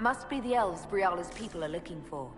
Must be the elves Briala's people are looking for.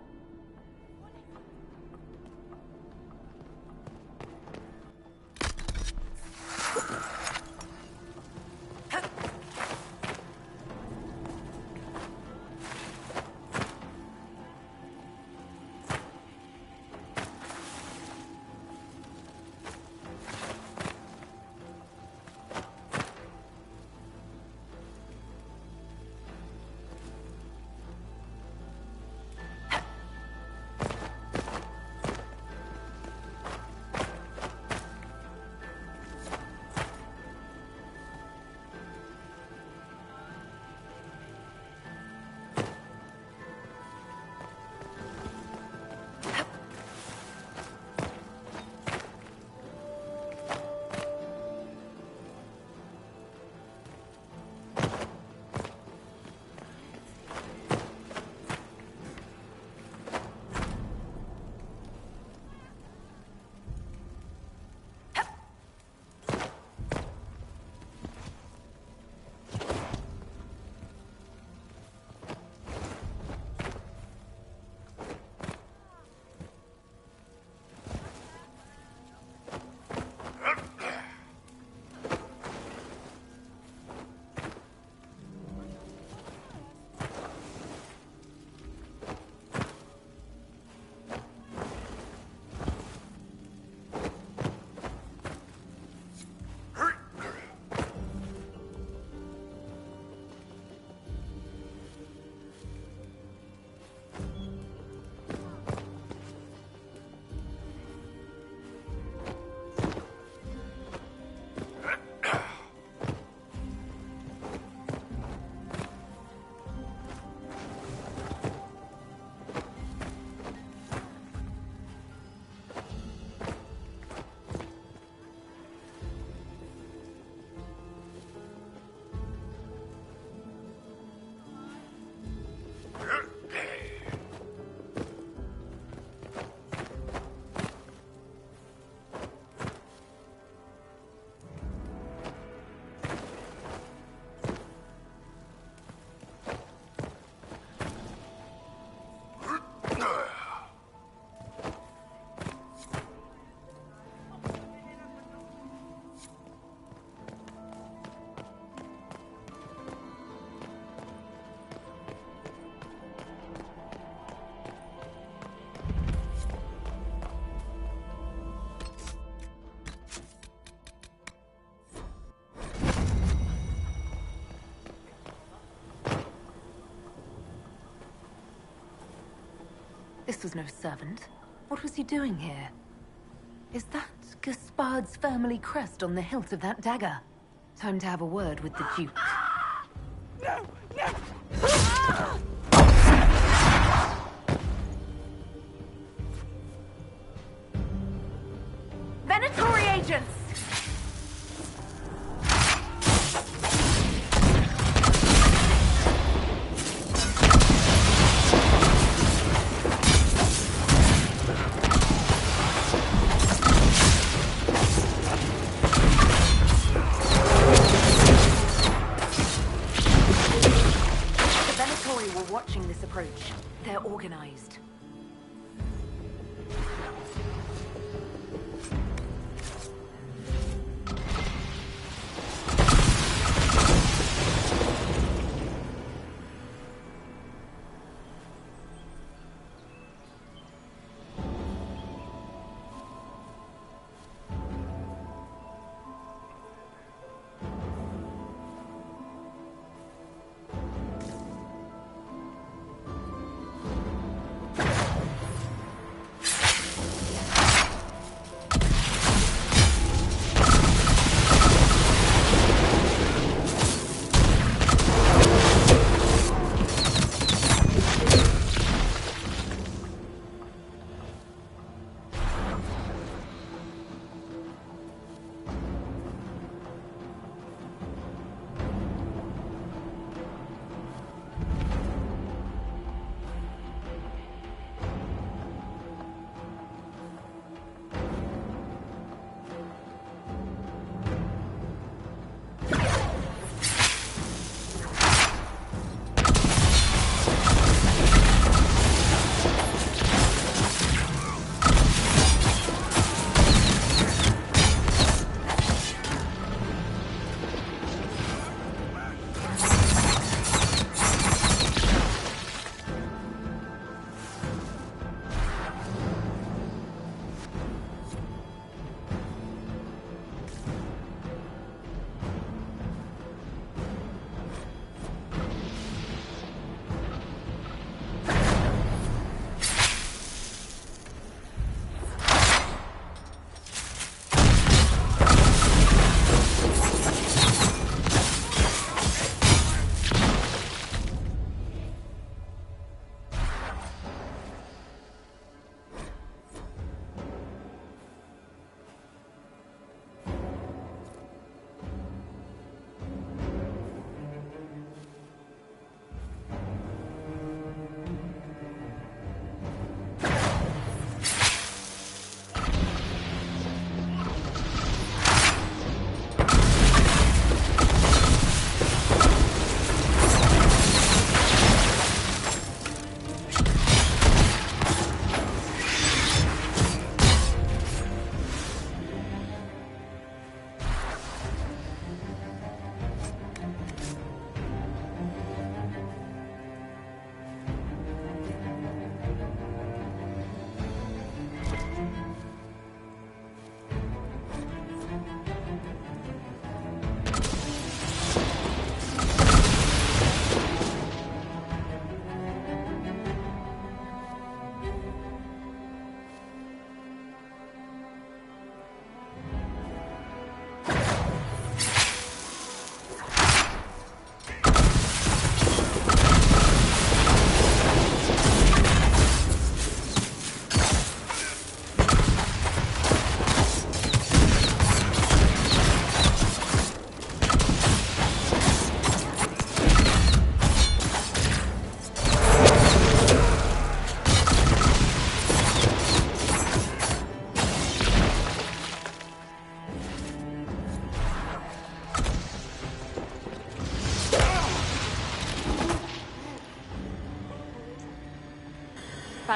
This was no servant. What was he doing here? Is that Gaspard's family crest on the hilt of that dagger? Time to have a word with the Duke. No! No! Venatori agents! Watching this approach. They're organized.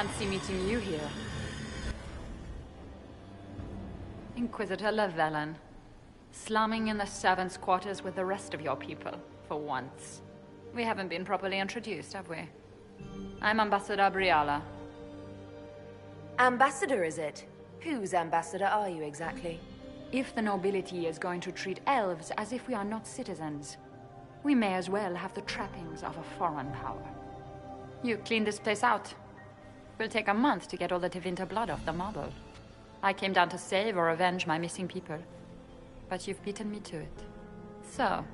fancy meeting you here. Inquisitor Llewellyn. Slumming in the servants' quarters with the rest of your people, for once. We haven't been properly introduced, have we? I'm Ambassador Briala. Ambassador, is it? Whose ambassador are you exactly? If the nobility is going to treat elves as if we are not citizens, we may as well have the trappings of a foreign power. You clean this place out. Will take a month to get all the Tevinter blood off the marble. I came down to save or avenge my missing people. But you've beaten me to it. So,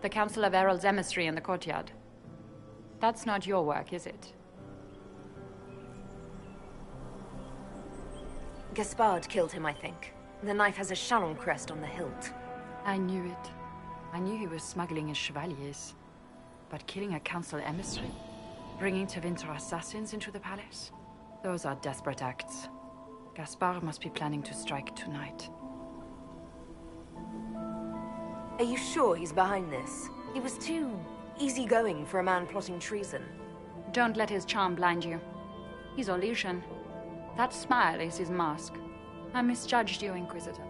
the Council of Herald's emissary in the courtyard. That's not your work, is it? Gaspard killed him, I think. The knife has a Chalon crest on the hilt. I knew it. I knew he was smuggling his chevaliers. But killing a council emissary? Bringing Tevinter assassins into the palace? Those are desperate acts. Gaspard must be planning to strike tonight. Are you sure he's behind this? He was too easygoing for a man plotting treason. Don't let his charm blind you. He's Orlesian. That smile is his mask. I misjudged you, Inquisitor.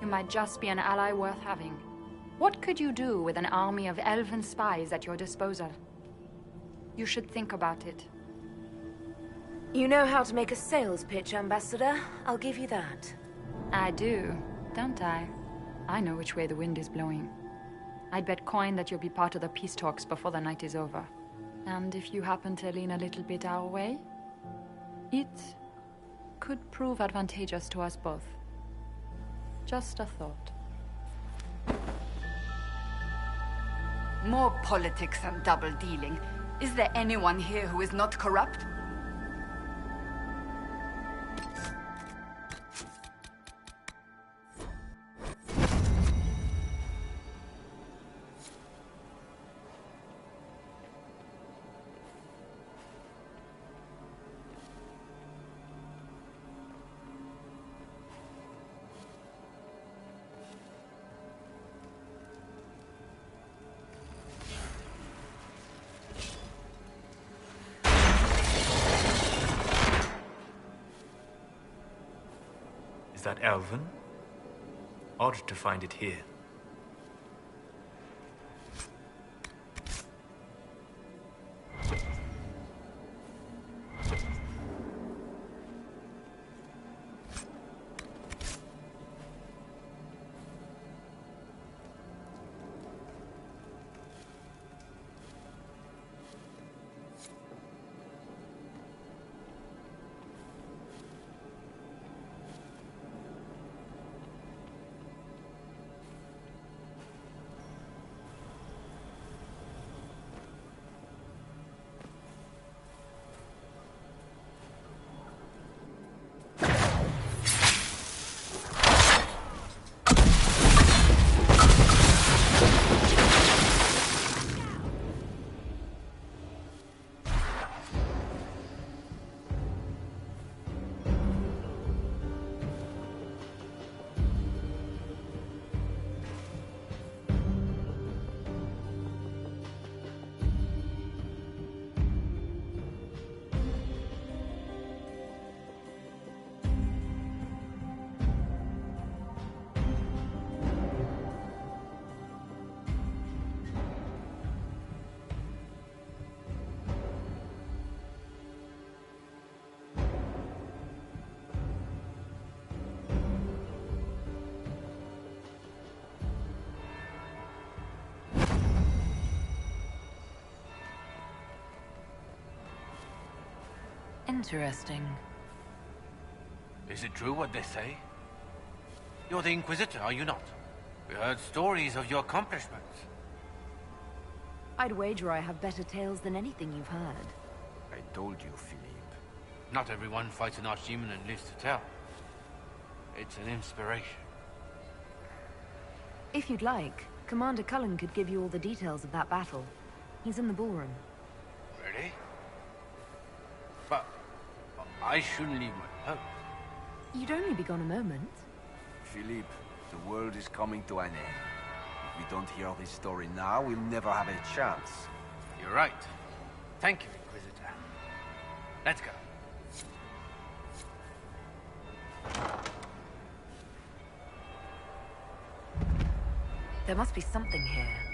You might just be an ally worth having. What could you do with an army of elven spies at your disposal? You should think about it. You know how to make a sales pitch, Ambassador. I'll give you that. I do, don't I? I know which way the wind is blowing. I'd bet coin that you'll be part of the peace talks before the night is over. And if you happen to lean a little bit our way, it could prove advantageous to us both. Just a thought. More politics and double-dealing. Is there anyone here who is not corrupt? Is that Elven? Odd to find it here. Interesting. Is it true what they say? You're the Inquisitor, are you not? We heard stories of your accomplishments. I'd wager I have better tales than anything you've heard. I told you, Philippe. Not everyone fights an archdemon and lives to tell. It's an inspiration. If you'd like, Commander Cullen could give you all the details of that battle. He's in the ballroom. Really? But I shouldn't leave my post. You'd only be gone a moment. Philippe, the world is coming to an end. If we don't hear this story now, we'll never have a chance. You're right. Thank you, Inquisitor. Let's go. There must be something here.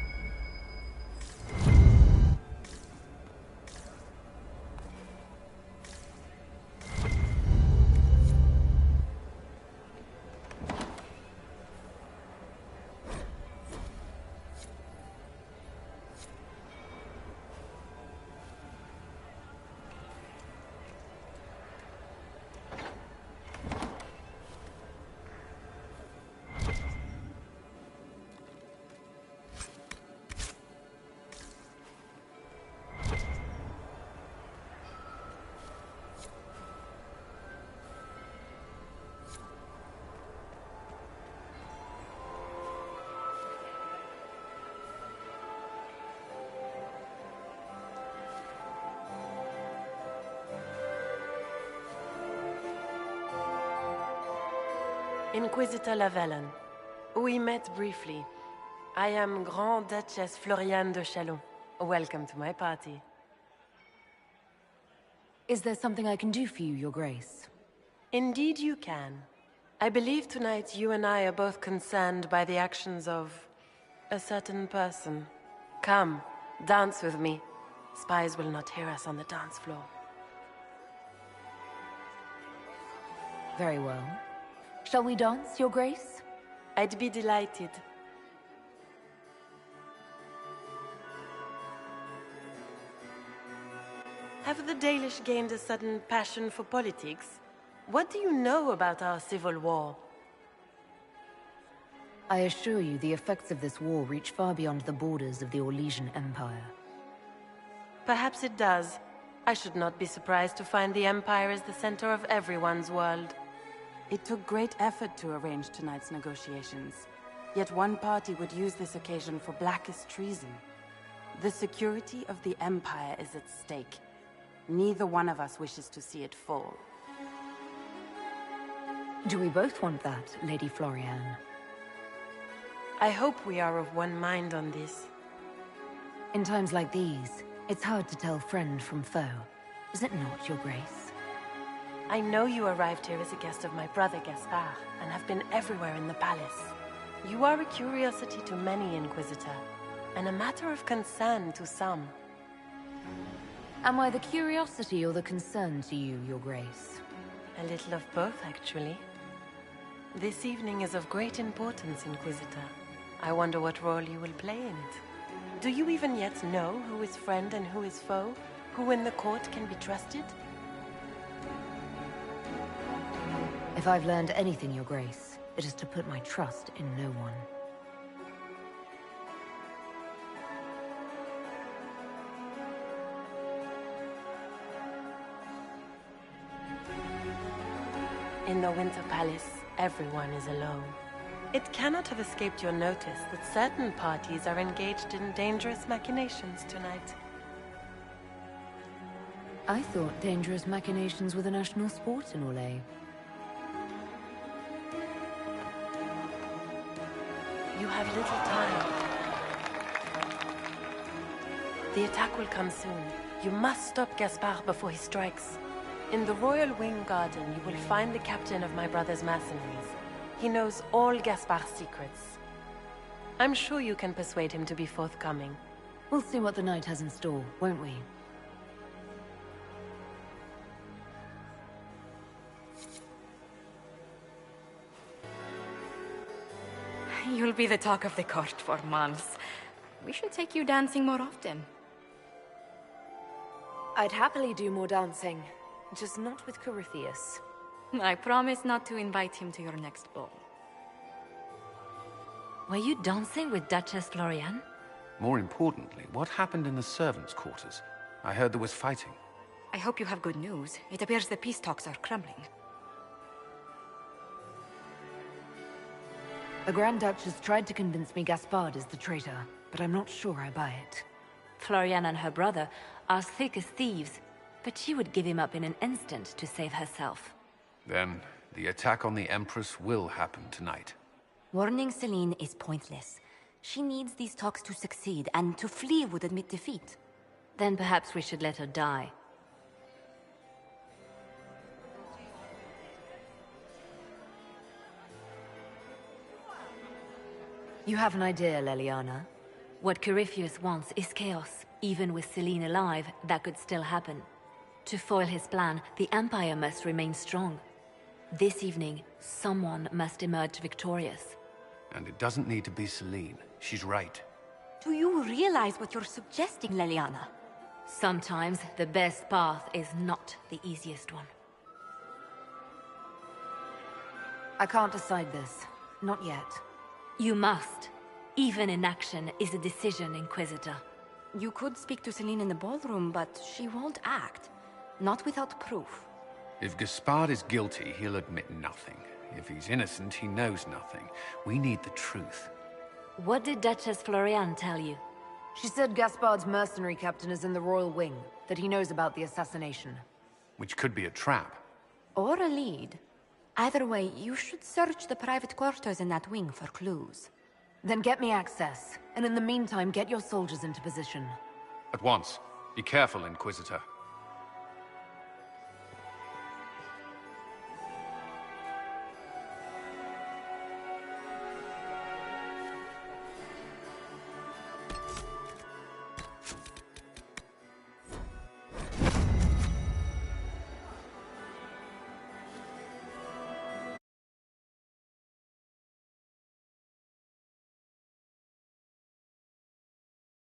Inquisitor Lavalin. We met briefly. I am Grand Duchess Floriane de Chalon. Welcome to my party. Is there something I can do for you, Your Grace? Indeed you can. I believe tonight you and I are both concerned by the actions of a certain person. Come, dance with me. Spies will not hear us on the dance floor. Very well. Shall we dance, Your Grace? I'd be delighted. Have the Dalish gained a sudden passion for politics? What do you know about our civil war? I assure you the effects of this war reach far beyond the borders of the Orlesian Empire. Perhaps it does. I should not be surprised to find the Empire is the center of everyone's world. It took great effort to arrange tonight's negotiations. Yet one party would use this occasion for blackest treason. The security of the Empire is at stake. Neither one of us wishes to see it fall. Do we both want that, Lady Floriane? I hope we are of one mind on this. In times like these, it's hard to tell friend from foe. Is it not, Your Grace? I know you arrived here as a guest of my brother Gaspard, and have been everywhere in the palace. You are a curiosity to many, Inquisitor, and a matter of concern to some. Am I the curiosity or the concern to you, Your Grace? A little of both, actually. This evening is of great importance, Inquisitor. I wonder what role you will play in it. Do you even yet know who is friend and who is foe? Who in the court can be trusted? If I've learned anything, Your Grace, it is to put my trust in no one. In the Winter Palace, everyone is alone. It cannot have escaped your notice that certain parties are engaged in dangerous machinations tonight. I thought dangerous machinations were the national sport in Orlais. You have little time. The attack will come soon. You must stop Gaspard before he strikes. In the Royal Wing Garden, you will find the captain of my brother's mercenaries. He knows all Gaspard's secrets. I'm sure you can persuade him to be forthcoming. We'll see what the night has in store, won't we? You'll be the talk of the court for months. We should take you dancing more often. I'd happily do more dancing, just not with Corypheus. I promise not to invite him to your next ball. Were you dancing with Duchess Floriane? More importantly, what happened in the servants' quarters? I heard there was fighting. I hope you have good news. It appears the peace talks are crumbling. The Grand Duchess tried to convince me Gaspard is the traitor, but I'm not sure I buy it. Floriane and her brother are thick as thieves, but she would give him up in an instant to save herself. Then, the attack on the Empress will happen tonight. Warning Celine is pointless. She needs these talks to succeed, and to flee would admit defeat. Then perhaps we should let her die. You have an idea, Leliana? What Corypheus wants is chaos. Even with Celine alive, that could still happen. To foil his plan, the Empire must remain strong. This evening, someone must emerge victorious. And it doesn't need to be Celine. She's right. Do you realize what you're suggesting, Leliana? Sometimes the best path is not the easiest one. I can't decide this. Not yet. You must. Even inaction is a decision, Inquisitor. You could speak to Celine in the ballroom, but she won't act. Not without proof. If Gaspard is guilty, he'll admit nothing. If he's innocent, he knows nothing. We need the truth. What did Duchess Floriane tell you? She said Gaspard's mercenary captain is in the Royal Wing, that he knows about the assassination. Which could be a trap. Or a lead. Either way, you should search the private quarters in that wing for clues. Then get me access, and in the meantime, get your soldiers into position. At once. Be careful, Inquisitor.